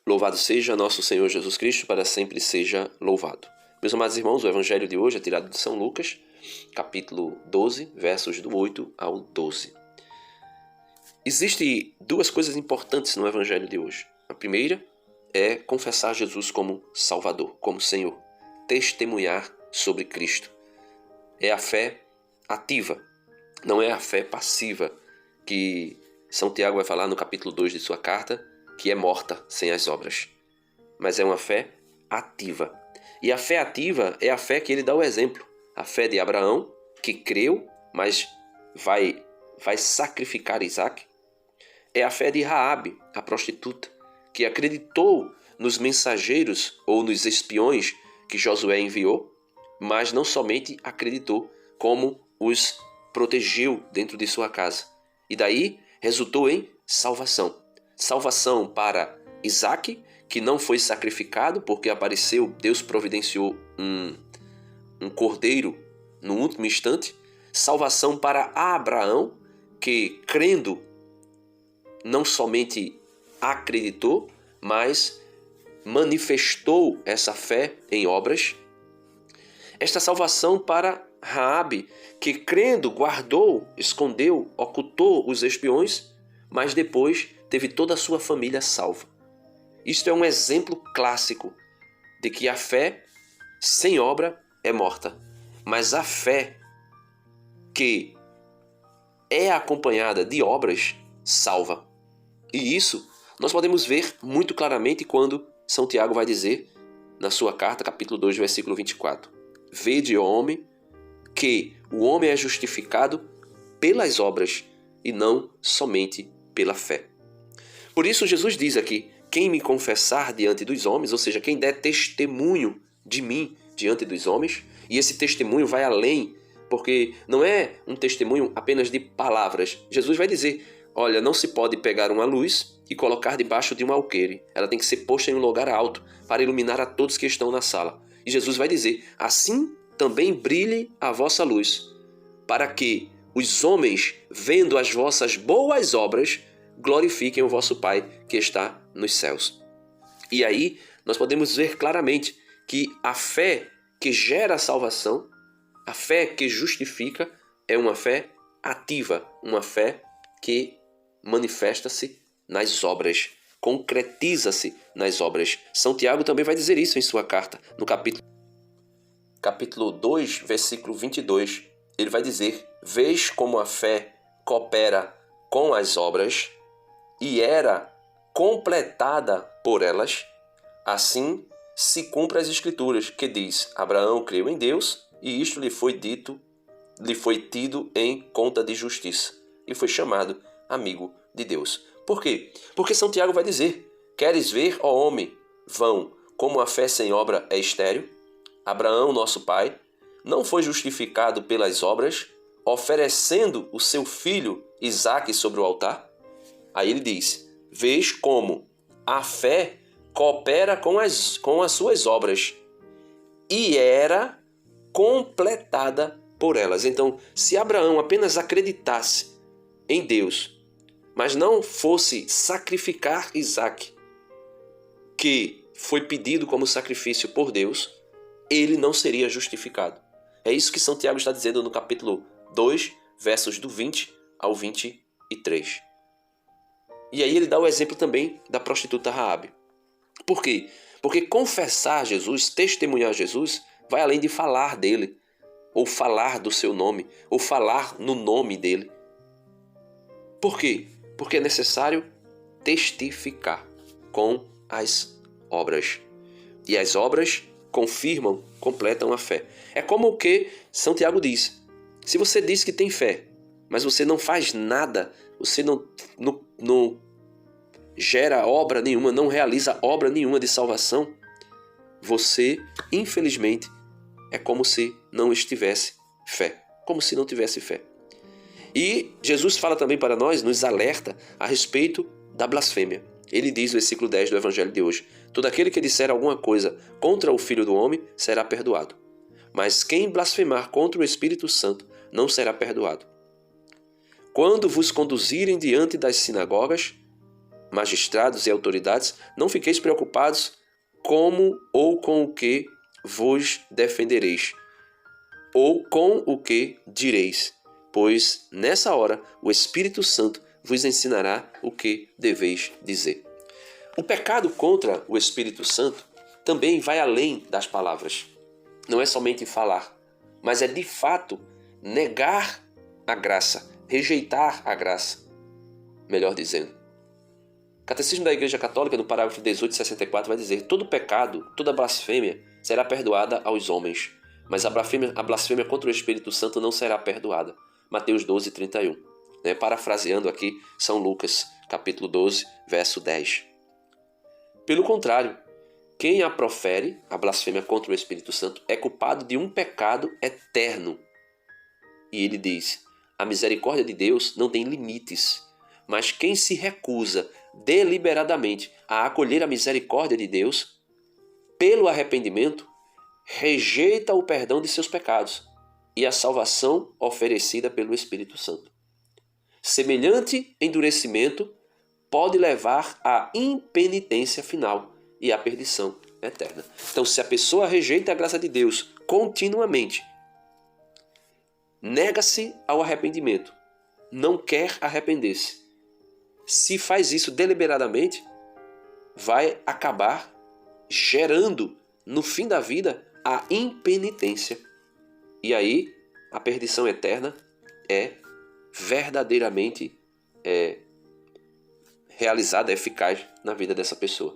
Louvado seja nosso Senhor Jesus Cristo, para sempre seja louvado. Meus amados irmãos, o evangelho de hoje é tirado de São Lucas, capítulo 12, versos do 8 ao 12. Existem duas coisas importantes no evangelho de hoje. A primeira é confessar Jesus como Salvador, como Senhor. Testemunhar sobre Cristo. É a fé ativa, não é a fé passiva, que São Tiago vai falar no capítulo 2 de sua carta, que é morta sem as obras. Mas é uma fé ativa. E a fé ativa é a fé que ele dá o exemplo. A fé de Abraão, que creu, mas vai sacrificar Isaac. É a fé de Raabe, a prostituta, que acreditou nos mensageiros ou nos espiões que Josué enviou, mas não somente acreditou, como os protegeu dentro de sua casa. E daí resultou em salvação. Salvação para Isaac, que não foi sacrificado porque apareceu, Deus providenciou um cordeiro no último instante. Salvação para Abraão, que crendo não somente acreditou, mas manifestou essa fé em obras. Esta salvação para Raabe, que crendo guardou, escondeu, ocultou os espiões, mas depois teve toda a sua família salva. Isto é um exemplo clássico de que a fé sem obra é morta, mas a fé que é acompanhada de obras salva. E isso nós podemos ver muito claramente quando São Tiago vai dizer na sua carta, capítulo 2, versículo 24: Vede, ó homem, que o homem é justificado pelas obras e não somente pela fé. Por isso Jesus diz aqui: quem me confessar diante dos homens, ou seja, quem der testemunho de mim diante dos homens, e esse testemunho vai além, porque não é um testemunho apenas de palavras. Jesus vai dizer: olha, não se pode pegar uma luz e colocar debaixo de um alqueire. Ela tem que ser posta em um lugar alto para iluminar a todos que estão na sala. E Jesus vai dizer: assim também brilhe a vossa luz, para que os homens, vendo as vossas boas obras, glorifiquem o vosso Pai que está nos céus. E aí nós podemos ver claramente que a fé que gera a salvação, a fé que justifica, é uma fé ativa, uma fé que manifesta-se nas obras, concretiza-se nas obras. São Tiago também vai dizer isso em sua carta, no capítulo 2, versículo 22. Ele vai dizer: vês como a fé coopera com as obras e era completada por elas, assim se cumpre as Escrituras, que diz: Abraão creu em Deus e isto lhe foi tido em conta de justiça e foi chamado amigo de Deus. Por quê? Porque São Tiago vai dizer: queres ver, ó homem, vão, como a fé sem obra é estéril? Abraão, nosso pai, não foi justificado pelas obras, oferecendo o seu filho Isaque sobre o altar? Aí ele diz: vês como a fé coopera com as suas obras e era completada por elas. Então, se Abraão apenas acreditasse em Deus, mas não fosse sacrificar Isaque, que foi pedido como sacrifício por Deus, ele não seria justificado. É isso que São Tiago está dizendo no capítulo 2, versos do 20 ao 23. E aí ele dá o exemplo também da prostituta Raabe. Por quê? Porque confessar Jesus, testemunhar Jesus, vai além de falar dele, ou falar do seu nome, ou falar no nome dele. Por quê? Porque é necessário testificar com as obras. E as obras confirmam, completam a fé. É como o que São Tiago diz: se você diz que tem fé, mas você não faz nada, você não gera obra nenhuma, não realiza obra nenhuma de salvação, você, infelizmente, é como se não estivesse fé, como se não tivesse fé. E Jesus fala também para nós, nos alerta a respeito da blasfêmia. Ele diz no versículo 10 do Evangelho de hoje: todo aquele que disser alguma coisa contra o Filho do Homem será perdoado, mas quem blasfemar contra o Espírito Santo não será perdoado. Quando vos conduzirem diante das sinagogas, magistrados e autoridades, não fiqueis preocupados como ou com o que vos defendereis, ou com o que direis, pois nessa hora o Espírito Santo vos ensinará o que deveis dizer. O pecado contra o Espírito Santo também vai além das palavras. Não é somente falar, mas é de fato negar a graça, rejeitar a graça, melhor dizendo. O Catecismo da Igreja Católica, no parágrafo 1864, vai dizer: todo pecado, toda blasfêmia será perdoada aos homens, mas a blasfêmia contra o Espírito Santo não será perdoada. Mateus 12, 31. Parafraseando aqui São Lucas, capítulo 12, verso 10. Pelo contrário, quem a profere, a blasfêmia contra o Espírito Santo, é culpado de um pecado eterno. E ele diz: a misericórdia de Deus não tem limites, mas quem se recusa deliberadamente a acolher a misericórdia de Deus, pelo arrependimento, rejeita o perdão de seus pecados e a salvação oferecida pelo Espírito Santo. Semelhante endurecimento pode levar à impenitência final e à perdição eterna. Então, se a pessoa rejeita a graça de Deus continuamente, nega-se ao arrependimento, não quer arrepender-se, se faz isso deliberadamente, vai acabar gerando, no fim da vida, a impenitência. E aí, a perdição eterna é verdadeiramente realizada, eficaz na vida dessa pessoa.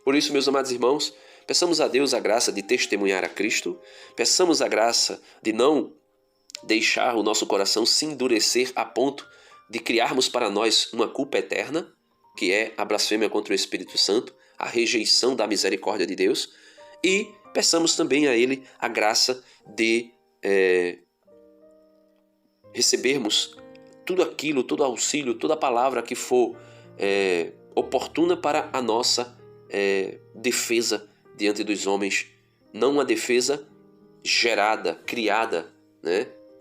Por isso, meus amados irmãos, peçamos a Deus a graça de testemunhar a Cristo, peçamos a graça de não deixar o nosso coração se endurecer a ponto de criarmos para nós uma culpa eterna, que é a blasfêmia contra o Espírito Santo, a rejeição da misericórdia de Deus, e peçamos também a Ele a graça de recebermos tudo aquilo, todo auxílio, toda palavra que for oportuna para a nossa defesa diante dos homens, não uma defesa gerada, criada,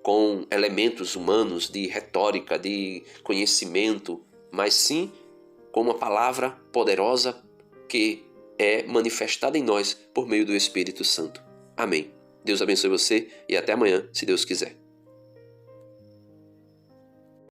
com elementos humanos de retórica, de conhecimento, mas sim com uma palavra poderosa que é manifestada em nós por meio do Espírito Santo. Amém. Deus abençoe você e até amanhã, se Deus quiser.